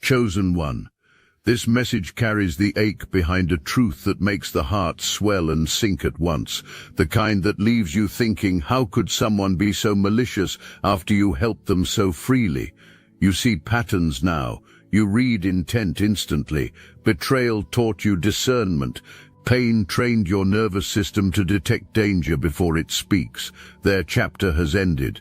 Chosen one. This message carries the ache behind a truth that makes the heart swell and sink at once, the kind that leaves you thinking, how could someone be so malicious after you helped them so freely? You see patterns now. You read intent instantly. Betrayal taught you discernment. Pain trained your nervous system to detect danger before it speaks. Their chapter has ended.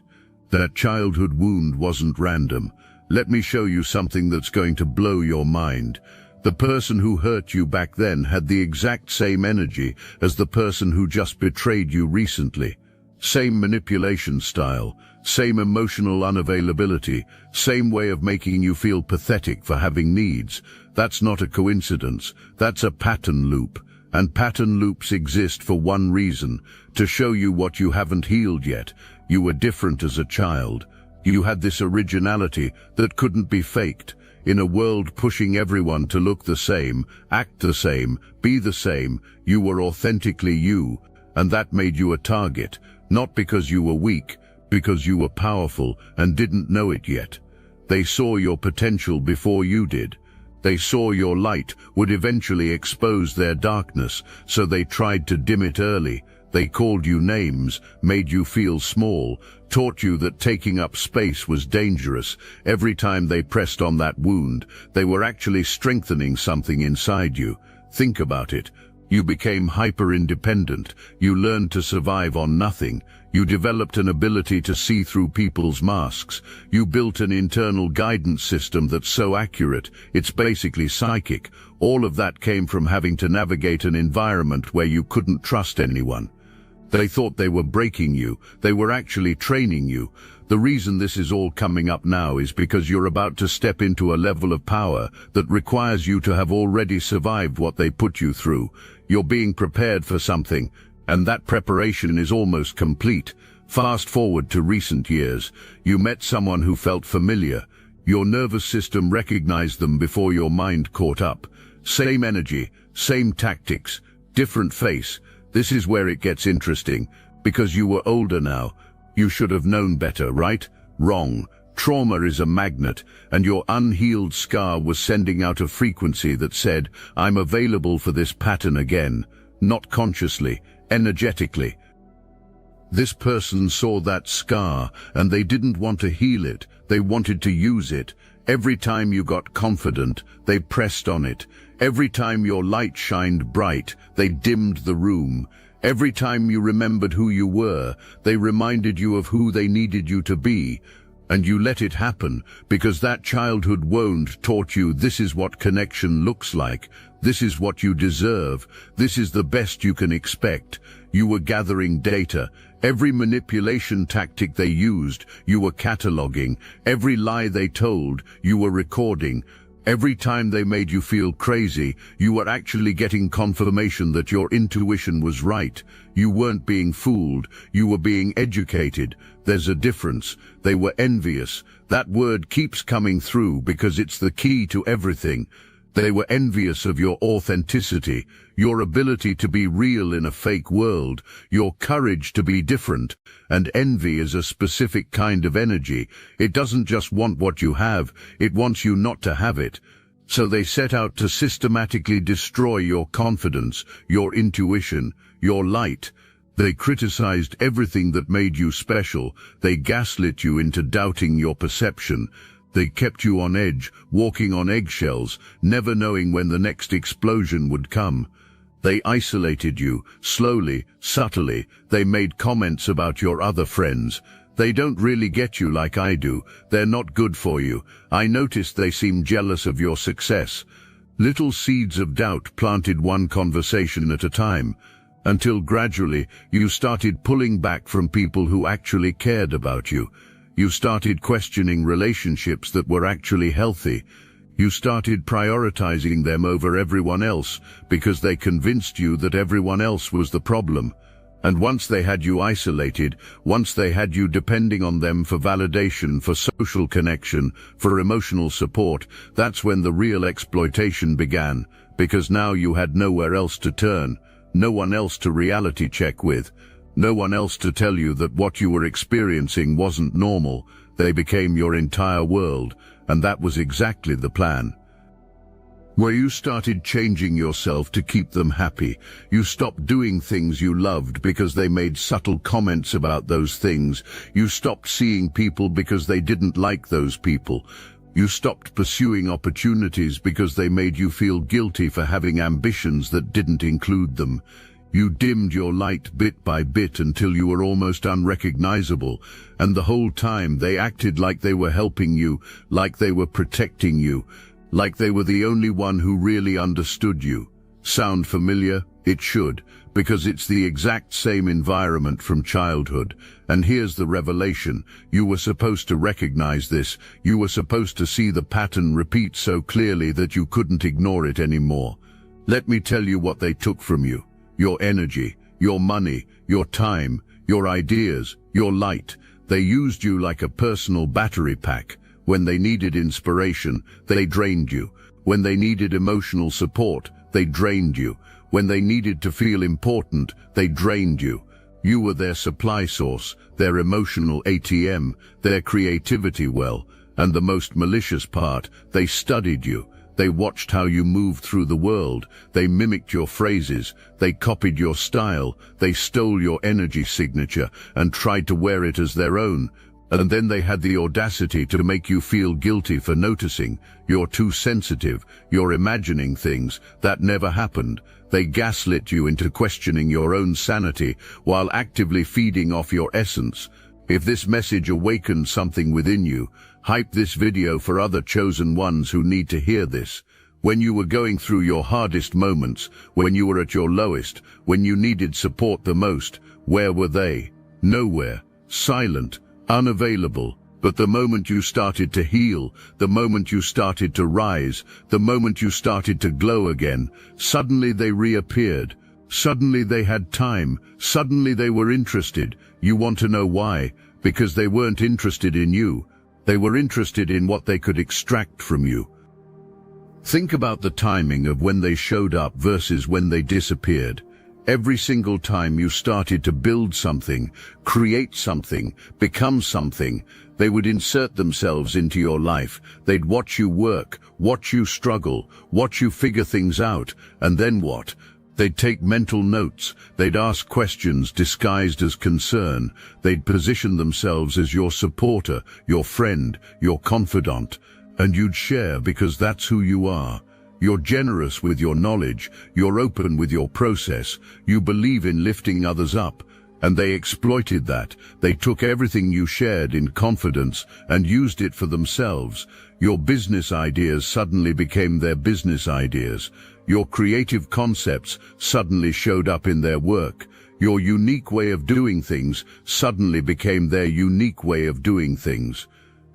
That childhood wound wasn't random. Let me show you something that's going to blow your mind. The person who hurt you back then had the exact same energy as the person who just betrayed you recently. Same manipulation style, same emotional unavailability, same way of making you feel pathetic for having needs. That's not a coincidence. That's a pattern loop. And pattern loops exist for one reason, to show you what you haven't healed yet. You were different as a child. You had this originality that couldn't be faked. In a world pushing everyone to look the same, act the same, be the same, you were authentically you, and that made you a target, not because you were weak, because you were powerful and didn't know it yet. They saw your potential before you did. They saw your light would eventually expose their darkness, so they tried to dim it early. They called you names, made you feel small, taught you that taking up space was dangerous. Every time they pressed on that wound, they were actually strengthening something inside you. Think about it. You became hyper-independent. You learned to survive on nothing. You developed an ability to see through people's masks. You built an internal guidance system that's so accurate, it's basically psychic. All of that came from having to navigate an environment where you couldn't trust anyone. They thought they were breaking you. They were actually training you. The reason this is all coming up now is because you're about to step into a level of power that requires you to have already survived what they put you through. You're being prepared for something, and that preparation is almost complete. Fast forward to recent years. You met someone who felt familiar. Your nervous system recognized them before your mind caught up. Same energy, same tactics, different face. This is where it gets interesting, because you were older now. You should have known better, right? Wrong. Trauma is a magnet, and your unhealed scar was sending out a frequency that said, I'm available for this pattern again. Not consciously, energetically. This person saw that scar, and they didn't want to heal it. They wanted to use it. Every time you got confident, they pressed on it. Every time your light shined bright, they dimmed the room. Every time you remembered who you were, they reminded you of who they needed you to be. And you let it happen, because that childhood wound taught you this is what connection looks like. This is what you deserve. This is the best you can expect. You were gathering data. Every manipulation tactic they used, you were cataloging. Every lie they told, you were recording. Every time they made you feel crazy, you were actually getting confirmation that your intuition was right. You weren't being fooled, you were being educated. There's a difference. They were envious. That word keeps coming through because it's the key to everything. They were envious of your authenticity, your ability to be real in a fake world, your courage to be different. And envy is a specific kind of energy. It doesn't just want what you have, it wants you not to have it. So they set out to systematically destroy your confidence, your intuition, your light. They criticized everything that made you special. They gaslit you into doubting your perception. They kept you on edge, walking on eggshells, never knowing when the next explosion would come. They isolated you, slowly, subtly. They made comments about your other friends. They don't really get you like I do. They're not good for you. I noticed they seem jealous of your success. Little seeds of doubt planted one conversation at a time, until gradually you started pulling back from people who actually cared about you. You started questioning relationships that were actually healthy. You started prioritizing them over everyone else because they convinced you that everyone else was the problem. And once they had you isolated, once they had you depending on them for validation, for social connection, for emotional support, that's when the real exploitation began, because now you had nowhere else to turn, no one else to reality check with. No one else to tell you that what you were experiencing wasn't normal. They became your entire world, and that was exactly the plan. Where you started changing yourself to keep them happy. You stopped doing things you loved because they made subtle comments about those things. You stopped seeing people because they didn't like those people. You stopped pursuing opportunities because they made you feel guilty for having ambitions that didn't include them. You dimmed your light bit by bit until you were almost unrecognizable, and the whole time they acted like they were helping you, like they were protecting you, like they were the only one who really understood you. Sound familiar? It should, because it's the exact same environment from childhood. And here's the revelation. You were supposed to recognize this. You were supposed to see the pattern repeat so clearly that you couldn't ignore it anymore. Let me tell you what they took from you. Your energy, your money, your time, your ideas, your light. They used you like a personal battery pack. When they needed inspiration, they drained you. When they needed emotional support, they drained you. When they needed to feel important, they drained you. You were their supply source, their emotional ATM, their creativity well. And the most malicious part, they studied you. They watched how you moved through the world. They mimicked your phrases. They copied your style. They stole your energy signature and tried to wear it as their own. And then they had the audacity to make you feel guilty for noticing. You're too sensitive. You're imagining things that never happened. They gaslit you into questioning your own sanity while actively feeding off your essence. If this message awakened something within you, hype this video for other chosen ones who need to hear this. When you were going through your hardest moments, when you were at your lowest, when you needed support the most, where were they? Nowhere. Silent. Unavailable. But the moment you started to heal, the moment you started to rise, the moment you started to glow again, suddenly they reappeared. Suddenly they had time. Suddenly they were interested. You want to know why? Because they weren't interested in you. They were interested in what they could extract from you. Think about the timing of when they showed up versus when they disappeared. Every single time you started to build something, create something, become something, they would insert themselves into your life. They'd watch you work, watch you struggle, watch you figure things out, and then what? They'd take mental notes. They'd ask questions disguised as concern. They'd position themselves as your supporter, your friend, your confidant, and you'd share because that's who you are. You're generous with your knowledge, you're open with your process, you believe in lifting others up, and they exploited that. They took everything you shared in confidence and used it for themselves. Your business ideas suddenly became their business ideas. Your creative concepts suddenly showed up in their work. Your unique way of doing things suddenly became their unique way of doing things.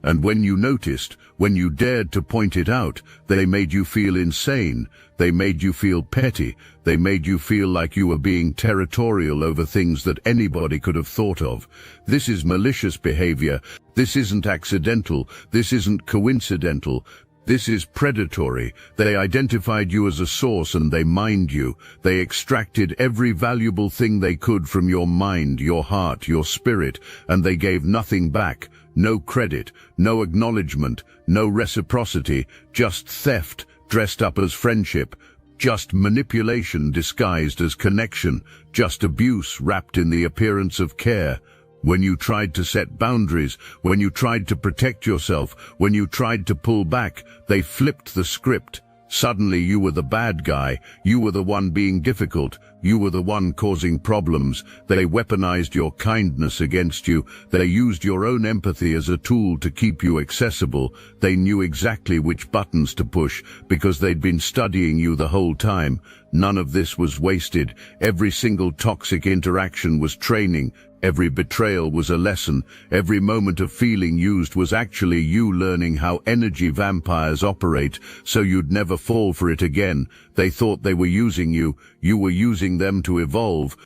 And when you noticed, when you dared to point it out, they made you feel insane. They made you feel petty. They made you feel like you were being territorial over things that anybody could have thought of. This is malicious behavior. This isn't accidental. This isn't coincidental. This is predatory. They identified you as a source and they mined you. They extracted every valuable thing they could from your mind, your heart, your spirit, and they gave nothing back. No credit, no acknowledgement, no reciprocity, just theft dressed up as friendship, just manipulation disguised as connection, just abuse wrapped in the appearance of care. When you tried to set boundaries, when you tried to protect yourself, when you tried to pull back, they flipped the script. Suddenly you were the bad guy, you were the one being difficult, you were the one causing problems. They weaponized your kindness against you. They used your own empathy as a tool to keep you accessible. They knew exactly which buttons to push because they'd been studying you the whole time. None of this was wasted. Every single toxic interaction was training. Every betrayal was a lesson. Every moment of feeling used was actually you learning how energy vampires operate, so you'd never fall for it again. They thought they were using you. You were using them to evolve.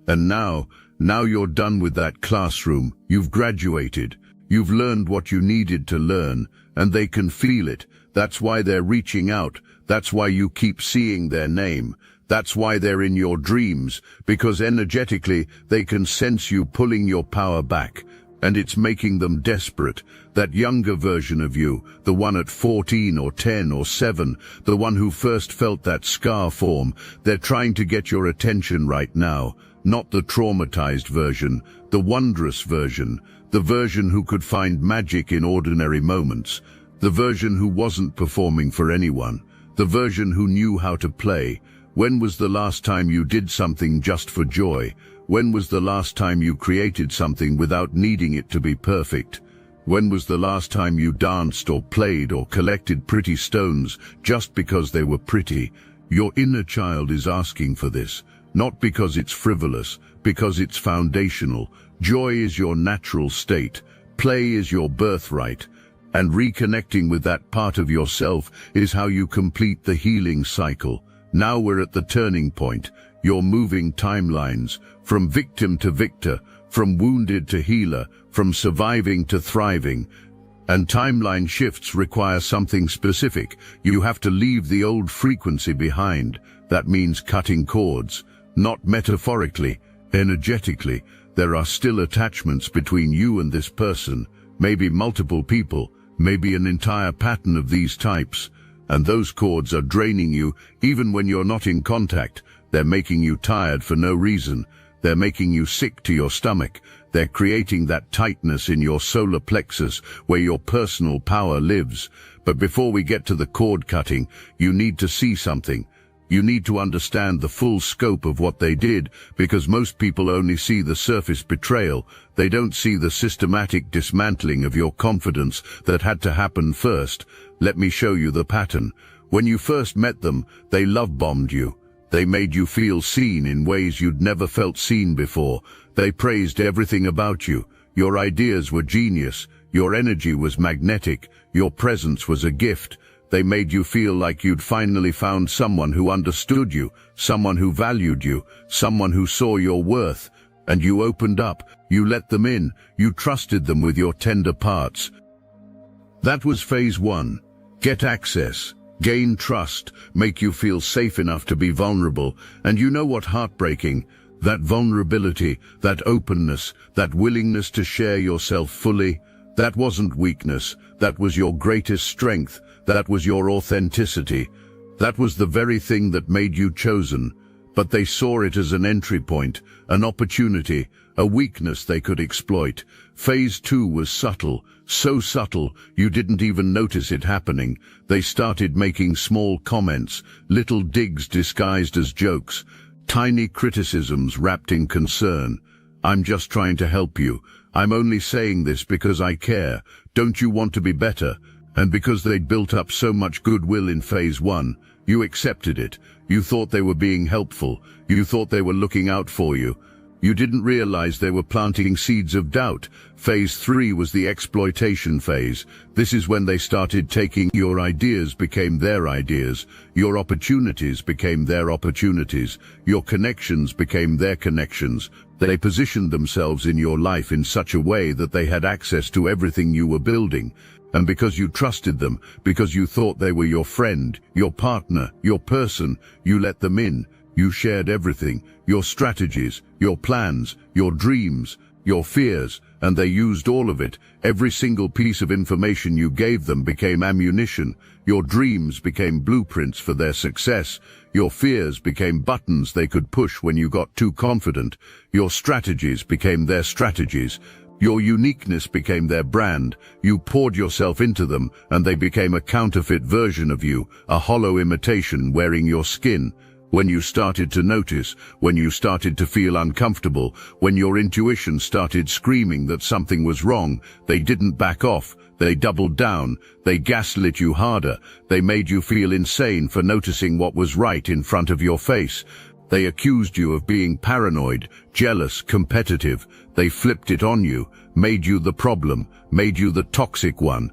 And now you're done with that classroom. You've graduated. You've learned what you needed to learn, and they can feel it. That's why they're reaching out. That's why you keep seeing their name. That's why they're in your dreams, because energetically they can sense you pulling your power back. and it's making them desperate. That younger version of you, the one at 14 or 10 or 7, the one who first felt that scar form, they're trying to get your attention right now. Not the traumatized version, the wondrous version, the version who could find magic in ordinary moments, the version who wasn't performing for anyone, the version who knew how to play. When was the last time you did something just for joy? When was the last time you created something without needing it to be perfect? When was the last time you danced or played or collected pretty stones just because they were pretty? Your inner child is asking for this, not because it's frivolous, because it's foundational. Joy is your natural state. Play is your birthright. And reconnecting with that part of yourself is how you complete the healing cycle. Now we're at the turning point. You're moving timelines, from victim to victor, from wounded to healer, from surviving to thriving. And timeline shifts require something specific. You have to leave the old frequency behind. That means cutting cords, not metaphorically, energetically. There are still attachments between you and this person, maybe multiple people, maybe an entire pattern of these types. And those cords are draining you even when you're not in contact. They're making you tired for no reason. They're making you sick to your stomach. They're creating that tightness in your solar plexus where your personal power lives. But before we get to the cord cutting, you need to see something. You need to understand the full scope of what they did, because most people only see the surface betrayal. They don't see the systematic dismantling of your confidence that had to happen first. Let me show you the pattern. When you first met them, they love-bombed you. They made you feel seen in ways you'd never felt seen before. They praised everything about you. Your ideas were genius. Your energy was magnetic. Your presence was a gift. They made you feel like you'd finally found someone who understood you, someone who valued you, someone who saw your worth. And you opened up. You let them in. You trusted them with your tender parts. That was phase 1. Get access. Gain trust, make you feel safe enough to be vulnerable. And you know what heartbreaking? That vulnerability, that openness, that willingness to share yourself fully, that wasn't weakness. That was your greatest strength. That was your authenticity. That was the very thing that made you chosen. But they saw it as an entry point, an opportunity, a weakness they could exploit. Phase 2 was subtle, so subtle you didn't even notice it happening. They started making small comments, little digs disguised as jokes, tiny criticisms wrapped in concern. I'm just trying to help you. I'm only saying this because I care. Don't you want to be better? And because they'd built up so much goodwill in phase 1, you accepted it. You thought they were being helpful. You thought they were looking out for you. You didn't realize they were planting seeds of doubt. Phase 3 was the exploitation phase. This is when they started taking your ideas became their ideas. Your opportunities became their opportunities. Your connections became their connections. They positioned themselves in your life in such a way that they had access to everything you were building. And because you trusted them, because you thought they were your friend, your partner, your person, you let them in. You shared everything, your strategies, your plans, your dreams, your fears, and they used all of it. Every single piece of information you gave them became ammunition. Your dreams became blueprints for their success. Your fears became buttons they could push when you got too confident. Your strategies became their strategies. Your uniqueness became their brand. You poured yourself into them, and they became a counterfeit version of you, a hollow imitation wearing your skin. When you started to notice, when you started to feel uncomfortable, when your intuition started screaming that something was wrong, they didn't back off. They doubled down. They gaslit you harder. They made you feel insane for noticing what was right in front of your face. They accused you of being paranoid, jealous, competitive. They flipped it on you, made you the problem, made you the toxic one.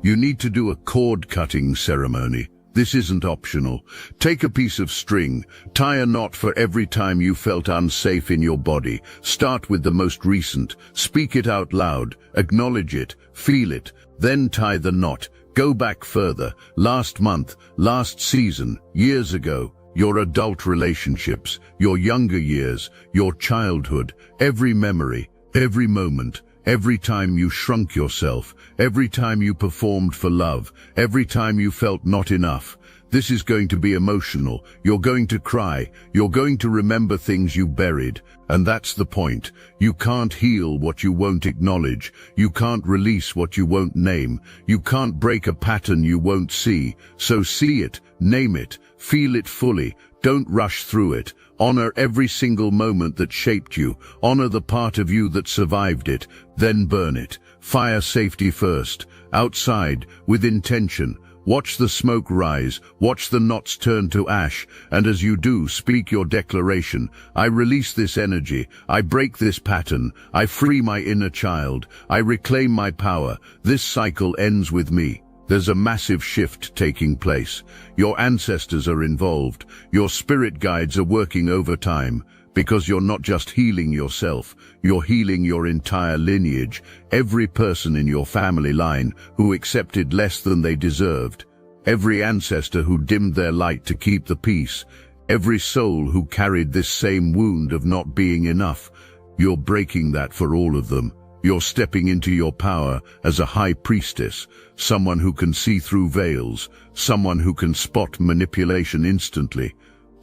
You need to do a cord-cutting ceremony. This isn't optional. Take a piece of string, tie a knot for every time you felt unsafe in your body. Start with the most recent. Speak it out loud. Acknowledge it. Feel it. Then tie the knot. Go back further. Last month, last season, years ago. Your adult relationships, your younger years, your childhood, every memory, every moment, every time you shrunk yourself, every time you performed for love, every time you felt not enough. This is going to be emotional. You're going to cry. You're going to remember things you buried. And that's the point. You can't heal what you won't acknowledge. You can't release what you won't name. You can't break a pattern you won't see. So see it, name it, feel it fully. Don't rush through it. Honor every single moment that shaped you. Honor the part of you that survived it. Then burn it. Fire safety first. Outside, with intention. Watch the smoke rise, watch the knots turn to ash, and as you do, speak your declaration. I release this energy, I break this pattern, I free my inner child, I reclaim my power. This cycle ends with me. There's a massive shift taking place. Your ancestors are involved, your spirit guides are working overtime. Because you're not just healing yourself, you're healing your entire lineage, every person in your family line who accepted less than they deserved, every ancestor who dimmed their light to keep the peace, every soul who carried this same wound of not being enough. You're breaking that for all of them. You're stepping into your power as a high priestess, someone who can see through veils, someone who can spot manipulation instantly,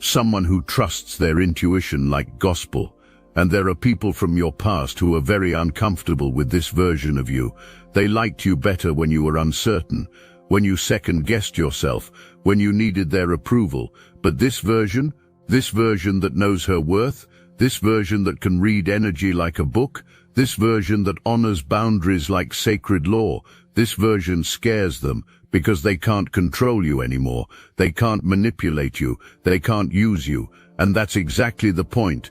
someone who trusts their intuition like gospel. And there are people from your past who are very uncomfortable with this version of you. They liked you better when you were uncertain, when you second-guessed yourself, when you needed their approval. But this version that knows her worth, this version that can read energy like a book, this version that honors boundaries like sacred law, this version scares them because they can't control you anymore. They can't manipulate you. They can't use you. And that's exactly the point.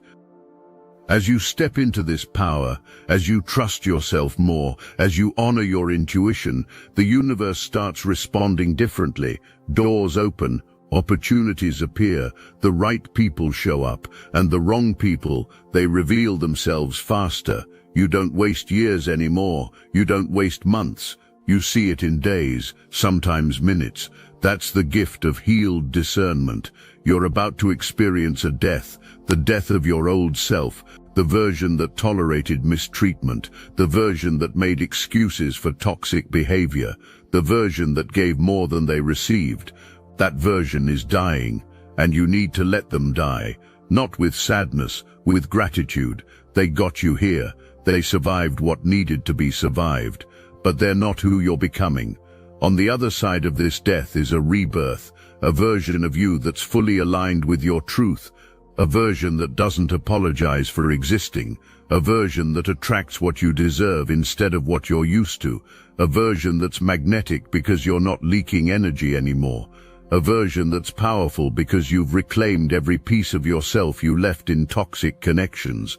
As you step into this power, as you trust yourself more, as you honor your intuition, the universe starts responding differently. Doors open, opportunities appear, the right people show up, and the wrong people, they reveal themselves faster. You don't waste years anymore. You don't waste months. You see it in days, sometimes minutes. That's the gift of healed discernment. You're about to experience a death, the death of your old self, the version that tolerated mistreatment, the version that made excuses for toxic behavior, the version that gave more than they received. That version is dying, and you need to let them die. Not with sadness, with gratitude. They got you here. They survived what needed to be survived. But they're not who you're becoming. On the other side of this death is a rebirth, a version of you that's fully aligned with your truth, a version that doesn't apologize for existing, a version that attracts what you deserve instead of what you're used to, a version that's magnetic because you're not leaking energy anymore, a version that's powerful because you've reclaimed every piece of yourself you left in toxic connections.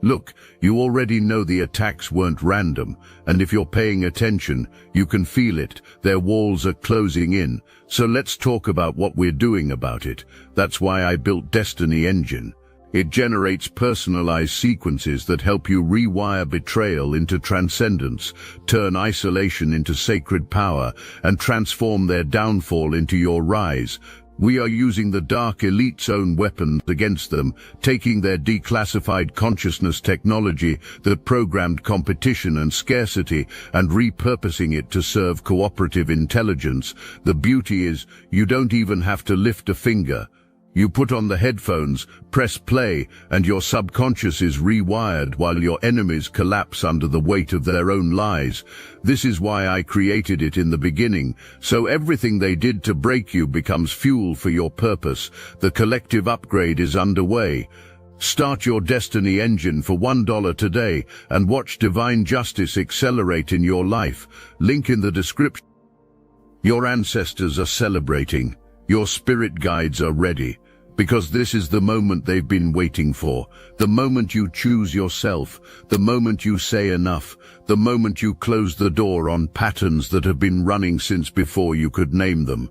Look, you already know the attacks weren't random, and if you're paying attention, you can feel it. Their walls are closing in. So let's talk about what we're doing about it. That's why I built Destiny Engine. It generates personalized sequences that help you rewire betrayal into transcendence, turn isolation into sacred power, and transform their downfall into your rise. We are using the Dark Elite's own weapons against them, taking their declassified consciousness technology that programmed competition and scarcity and repurposing it to serve cooperative intelligence. The beauty is, you don't even have to lift a finger. You put on the headphones, press play, and your subconscious is rewired while your enemies collapse under the weight of their own lies. This is why I created it in the beginning, so everything they did to break you becomes fuel for your purpose. The collective upgrade is underway. Start your Destiny Engine for $1 today and watch divine justice accelerate in your life. Link in the description. Your ancestors are celebrating. Your spirit guides are ready. Because this is the moment they've been waiting for. The moment you choose yourself. The moment you say enough. The moment you close the door on patterns that have been running since before you could name them.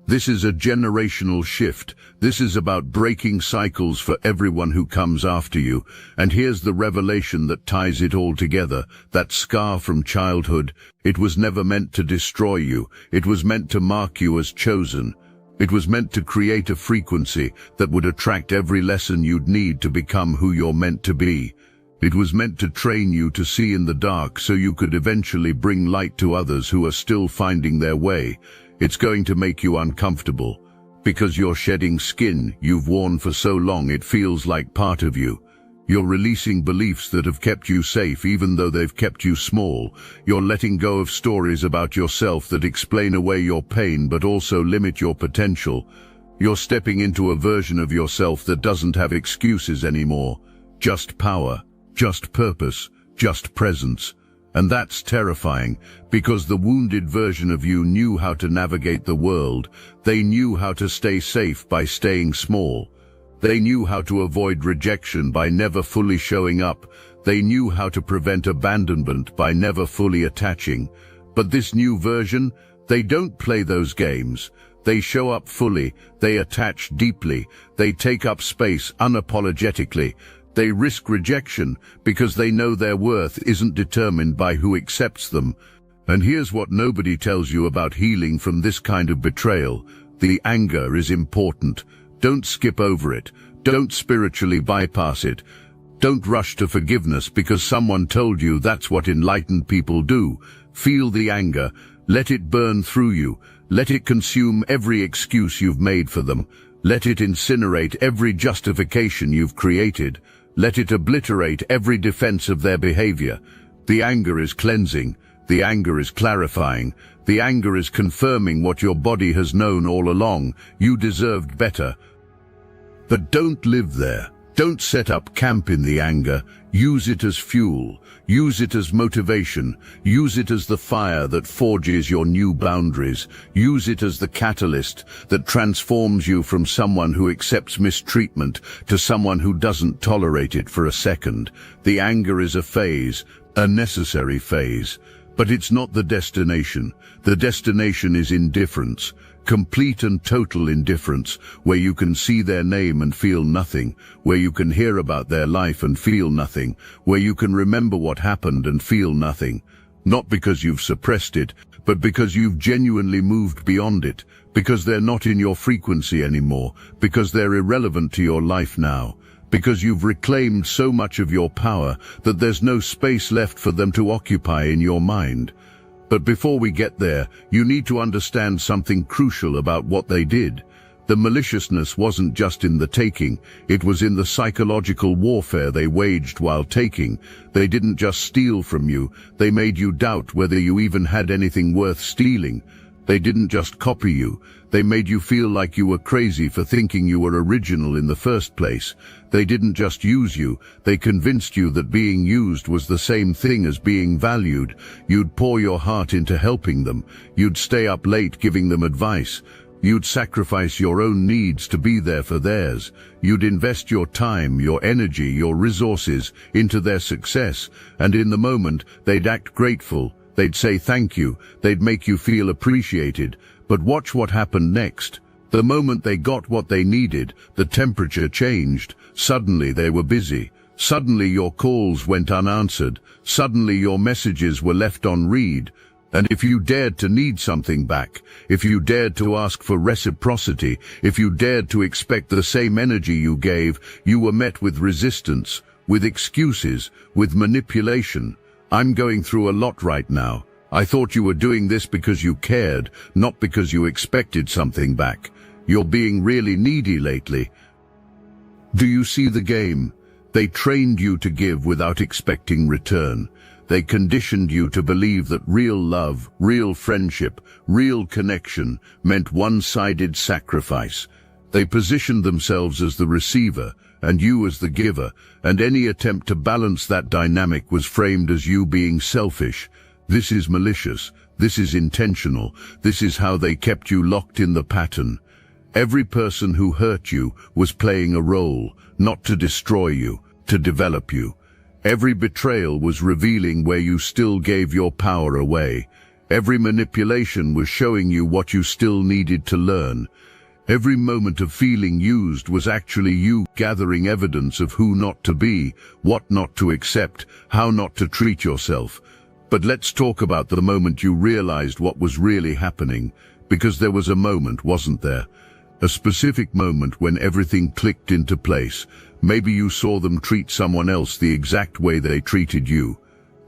This is a generational shift. This is about breaking cycles for everyone who comes after you. And here's the revelation that ties it all together. That scar from childhood. It was never meant to destroy you. It was meant to mark you as chosen. It was meant to create a frequency that would attract every lesson you'd need to become who you're meant to be. It was meant to train you to see in the dark so you could eventually bring light to others who are still finding their way. It's going to make you uncomfortable, because you're shedding skin you've worn for so long it feels like part of you. You're releasing beliefs that have kept you safe even though they've kept you small. You're letting go of stories about yourself that explain away your pain but also limit your potential. You're stepping into a version of yourself that doesn't have excuses anymore. Just power, just purpose, just presence. And that's terrifying, because the wounded version of you knew how to navigate the world. They knew how to stay safe by staying small. They knew how to avoid rejection by never fully showing up. They knew how to prevent abandonment by never fully attaching. But this new version, they don't play those games. They show up fully, they attach deeply, they take up space unapologetically. They risk rejection because they know their worth isn't determined by who accepts them. And here's what nobody tells you about healing from this kind of betrayal. The anger is important. Don't skip over it. Don't spiritually bypass it. Don't rush to forgiveness because someone told you that's what enlightened people do. Feel the anger. Let it burn through you. Let it consume every excuse you've made for them. Let it incinerate every justification you've created. Let it obliterate every defense of their behavior. The anger is cleansing. The anger is clarifying. The anger is confirming what your body has known all along. You deserved better. But don't live there. Don't set up camp in the anger. Use it as fuel. Use it as motivation. Use it as the fire that forges your new boundaries. Use it as the catalyst that transforms you from someone who accepts mistreatment to someone who doesn't tolerate it for a second. The anger is a phase, a necessary phase. But it's not the destination. The destination is indifference. Complete and total indifference, where you can see their name and feel nothing, where you can hear about their life and feel nothing, where you can remember what happened and feel nothing. Not because you've suppressed it, but because you've genuinely moved beyond it, because they're not in your frequency anymore, because they're irrelevant to your life now, because you've reclaimed so much of your power that there's no space left for them to occupy in your mind. But before we get there, you need to understand something crucial about what they did. The maliciousness wasn't just in the taking, it was in the psychological warfare they waged while taking. They didn't just steal from you, they made you doubt whether you even had anything worth stealing. They didn't just copy you, they made you feel like you were crazy for thinking you were original in the first place. They didn't just use you, they convinced you that being used was the same thing as being valued. You'd pour your heart into helping them, you'd stay up late giving them advice, you'd sacrifice your own needs to be there for theirs. You'd invest your time, your energy, your resources into their success, and in the moment they'd act grateful. They'd say thank you, they'd make you feel appreciated. But watch what happened next. The moment they got what they needed, the temperature changed. Suddenly they were busy. Suddenly your calls went unanswered. Suddenly your messages were left on read. And if you dared to need something back, if you dared to ask for reciprocity, if you dared to expect the same energy you gave, you were met with resistance, with excuses, with manipulation. I'm going through a lot right now. I thought you were doing this because you cared, not because you expected something back. You're being really needy lately. Do you see the game? They trained you to give without expecting return. They conditioned you to believe that real love, real friendship, real connection meant one-sided sacrifice. They positioned themselves as the receiver and you as the giver, and any attempt to balance that dynamic was framed as you being selfish. This is malicious. This is intentional. This is how they kept you locked in the pattern. Every person who hurt you was playing a role, not to destroy you, to develop you. Every betrayal was revealing where you still gave your power away. Every manipulation was showing you what you still needed to learn. Every moment of feeling used was actually you gathering evidence of who not to be, what not to accept, how not to treat yourself. But let's talk about the moment you realized what was really happening, because there was a moment, wasn't there? A specific moment when everything clicked into place. Maybe you saw them treat someone else the exact way they treated you.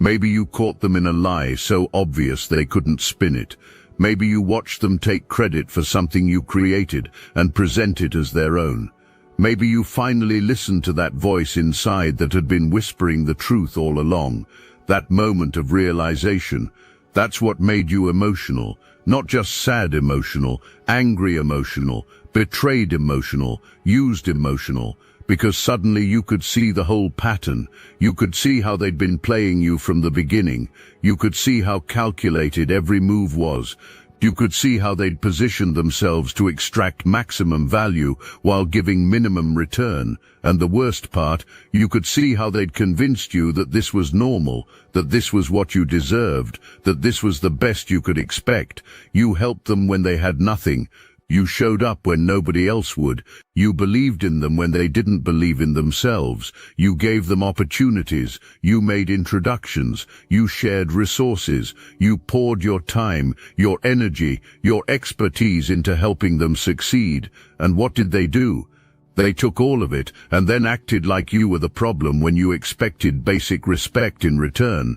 Maybe you caught them in a lie so obvious they couldn't spin it. Maybe you watched them take credit for something you created and present it as their own. Maybe you finally listened to that voice inside that had been whispering the truth all along. That moment of realization, that's what made you emotional. Not just sad emotional, angry emotional, betrayed emotional, used emotional. Because suddenly you could see the whole pattern. You could see how they'd been playing you from the beginning. You could see how calculated every move was. You could see how they'd positioned themselves to extract maximum value while giving minimum return. And the worst part, you could see how they'd convinced you that this was normal, that this was what you deserved, that this was the best you could expect. You helped them when they had nothing. You showed up when nobody else would. You believed in them when they didn't believe in themselves. You gave them opportunities. You made introductions. You shared resources. You poured your time, your energy, your expertise into helping them succeed. And what did they do? They took all of it and then acted like you were the problem when you expected basic respect in return.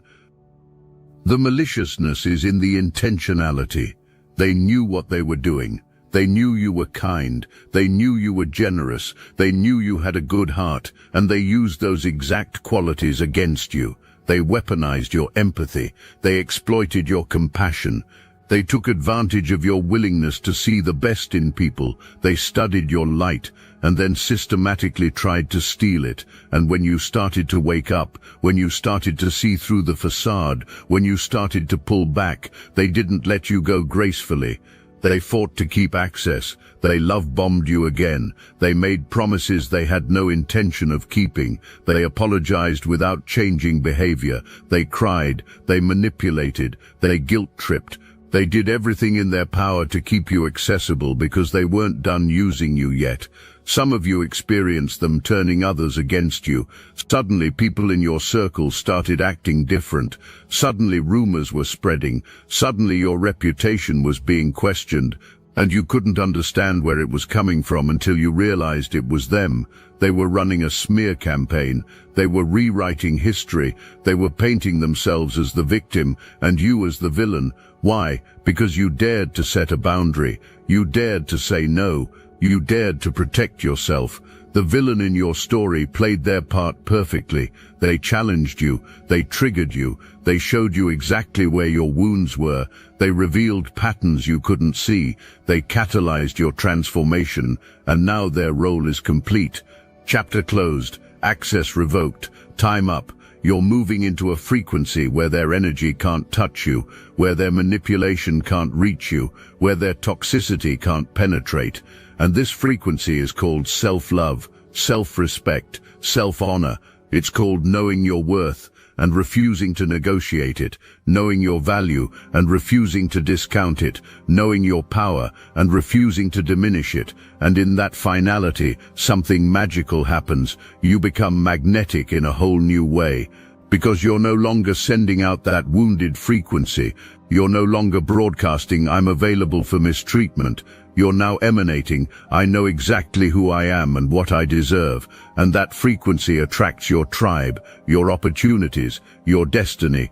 The maliciousness is in the intentionality. They knew what they were doing. They knew you were kind, they knew you were generous, they knew you had a good heart, and they used those exact qualities against you. They weaponized your empathy, they exploited your compassion, they took advantage of your willingness to see the best in people, they studied your light, and then systematically tried to steal it. And when you started to wake up, when you started to see through the facade, when you started to pull back, they didn't let you go gracefully. They fought to keep access. They love-bombed you again. They made promises they had no intention of keeping. They apologized without changing behavior. They cried. They manipulated. They guilt-tripped. They did everything in their power to keep you accessible because they weren't done using you yet. Some of you experienced them turning others against you. Suddenly people in your circle started acting different. Suddenly rumors were spreading. Suddenly your reputation was being questioned. And you couldn't understand where it was coming from until you realized it was them. They were running a smear campaign. They were rewriting history. They were painting themselves as the victim and you as the villain. Why? Because you dared to set a boundary. You dared to say no. You dared to protect yourself. The villain in your story played their part perfectly. They challenged you. They triggered you. They showed you exactly where your wounds were. They revealed patterns you couldn't see. They catalyzed your transformation, and now their role is complete. Chapter closed. Access revoked. Time up. You're moving into a frequency where their energy can't touch you, where their manipulation can't reach you, where their toxicity can't penetrate. And this frequency is called self-love, self-respect, self-honor. It's called knowing your worth and refusing to negotiate it, knowing your value and refusing to discount it, knowing your power and refusing to diminish it. And in that finality, something magical happens. You become magnetic in a whole new way. Because you're no longer sending out that wounded frequency. You're no longer broadcasting, "I'm available for mistreatment." You're now emanating, "I know exactly who I am and what I deserve." And that frequency attracts your tribe, your opportunities, your destiny.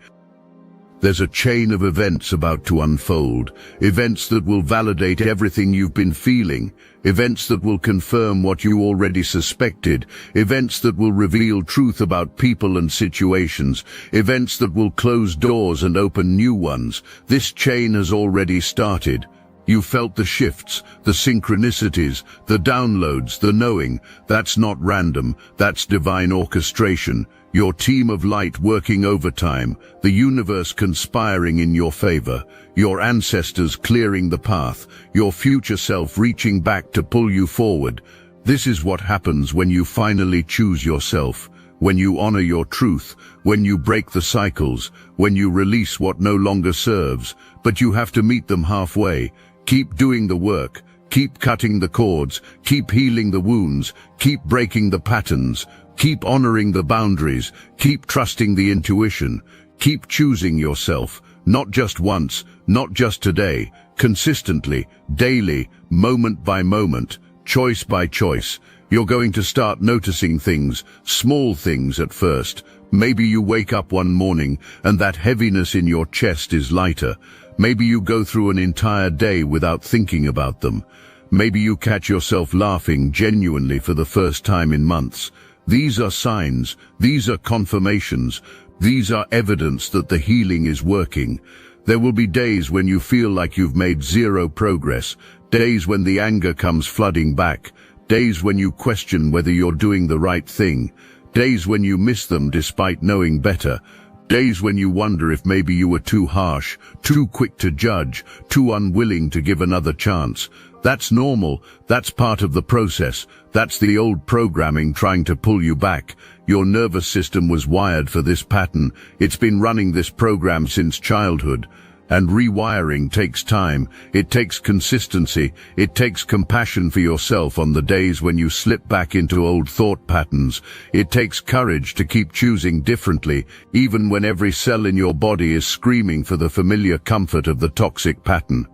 There's a chain of events about to unfold, events that will validate everything you've been feeling, events that will confirm what you already suspected, events that will reveal truth about people and situations, events that will close doors and open new ones. This chain has already started. You felt the shifts, the synchronicities, the downloads, the knowing. That's not random, that's divine orchestration. Your team of light working overtime, the universe conspiring in your favor, your ancestors clearing the path, your future self reaching back to pull you forward. This is what happens when you finally choose yourself, when you honor your truth, when you break the cycles, when you release what no longer serves. But you have to meet them halfway. Keep doing the work, keep cutting the cords, keep healing the wounds, keep breaking the patterns, keep honoring the boundaries, keep trusting the intuition, keep choosing yourself. Not just once, not just today, consistently, daily, moment by moment, choice by choice. You're going to start noticing things, small things at first. Maybe you wake up one morning and that heaviness in your chest is lighter. Maybe you go through an entire day without thinking about them. Maybe you catch yourself laughing genuinely for the first time in months. These are signs, these are confirmations, these are evidence that the healing is working. There will be days when you feel like you've made zero progress, days when the anger comes flooding back, days when you question whether you're doing the right thing, days when you miss them despite knowing better, days when you wonder if maybe you were too harsh, too quick to judge, too unwilling to give another chance. That's normal, that's part of the process, that's the old programming trying to pull you back. Your nervous system was wired for this pattern, it's been running this program since childhood. And rewiring takes time, it takes consistency, it takes compassion for yourself on the days when you slip back into old thought patterns. It takes courage to keep choosing differently, even when every cell in your body is screaming for the familiar comfort of the toxic pattern.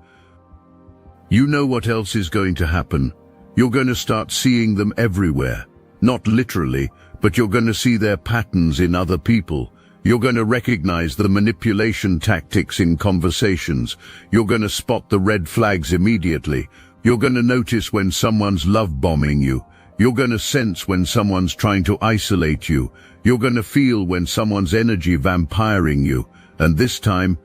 You know what else is going to happen? You're going to start seeing them everywhere. Not literally, but you're going to see their patterns in other people. You're going to recognize the manipulation tactics in conversations. You're going to spot the red flags immediately. You're going to notice when someone's love bombing you. You're going to sense when someone's trying to isolate you. You're going to feel when someone's energy vampiring you. And this time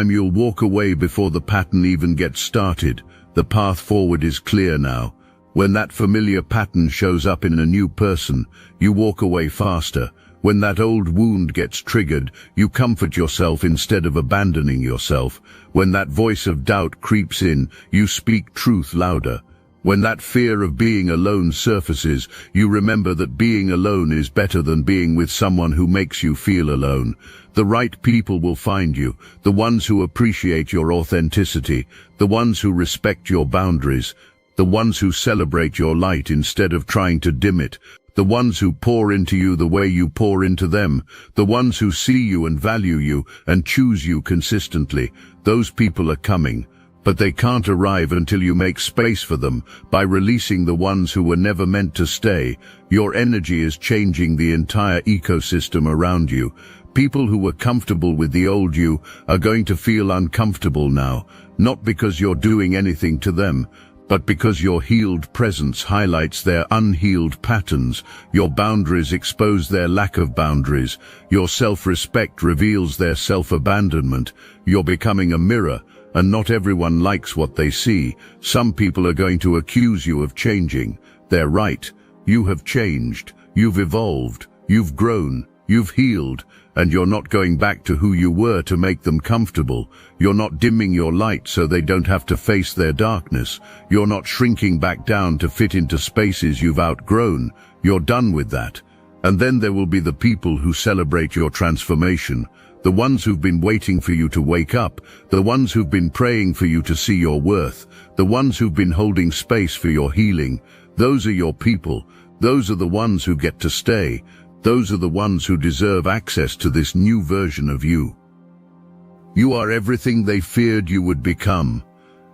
you'll walk away before the pattern even gets started. The path forward is clear now. When that familiar pattern shows up in a new person, you walk away faster. When that old wound gets triggered, you comfort yourself instead of abandoning yourself. When that voice of doubt creeps in, you speak truth louder. When that fear of being alone surfaces, you remember that being alone is better than being with someone who makes you feel alone. The right people will find you, the ones who appreciate your authenticity, the ones who respect your boundaries, the ones who celebrate your light instead of trying to dim it, the ones who pour into you the way you pour into them, the ones who see you and value you and choose you consistently. Those people are coming, but they can't arrive until you make space for them by releasing the ones who were never meant to stay. Your energy is changing the entire ecosystem around you. People who were comfortable with the old you are going to feel uncomfortable now, not because you're doing anything to them, but because your healed presence highlights their unhealed patterns. Your boundaries expose their lack of boundaries. Your self-respect reveals their self-abandonment. You're becoming a mirror, and not everyone likes what they see. Some people are going to accuse you of changing. They're right. You have changed. You've evolved. You've grown. You've healed. And you're not going back to who you were to make them comfortable. You're not dimming your light so they don't have to face their darkness. You're not shrinking back down to fit into spaces you've outgrown. You're done with that. And then there will be the people who celebrate your transformation, the ones who've been waiting for you to wake up, the ones who've been praying for you to see your worth, the ones who've been holding space for your healing. Those are your people. Those are the ones who get to stay. Those are the ones who deserve access to this new version of you. You are everything they feared you would become.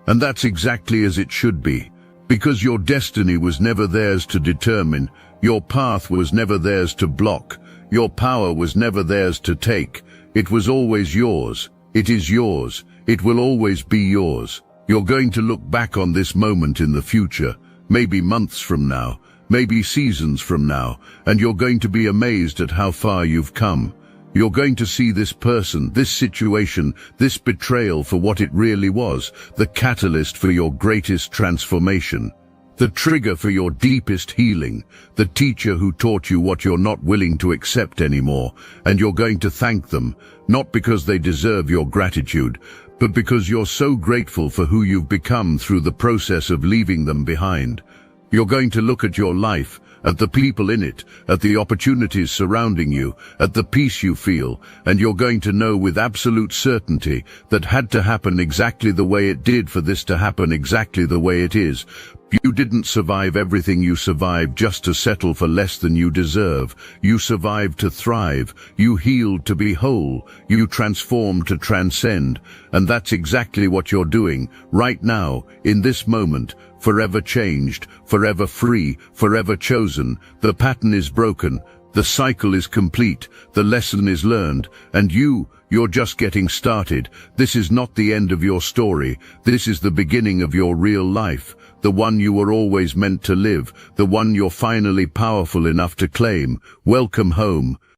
And that's exactly as it should be. Because your destiny was never theirs to determine. Your path was never theirs to block. Your power was never theirs to take. It was always yours. It is yours. It will always be yours. You're going to look back on this moment in the future, maybe months from now, maybe seasons from now, and you're going to be amazed at how far you've come. You're going to see this person, this situation, this betrayal for what it really was, the catalyst for your greatest transformation, the trigger for your deepest healing, the teacher who taught you what you're not willing to accept anymore, and you're going to thank them, not because they deserve your gratitude, but because you're so grateful for who you've become through the process of leaving them behind. You're going to look at your life, at the people in it, at the opportunities surrounding you, at the peace you feel, and you're going to know with absolute certainty that had to happen exactly the way it did for this to happen exactly the way it is. You didn't survive everything you survived just to settle for less than you deserve. You survived to thrive. You healed to be whole. You transformed to transcend. And that's exactly what you're doing, right now, in this moment. Forever changed, forever free, forever chosen. The pattern is broken. The cycle is complete. The lesson is learned. And you're just getting started. This is not the end of your story. This is the beginning of your real life. The one you were always meant to live, the one you're finally powerful enough to claim. Welcome home.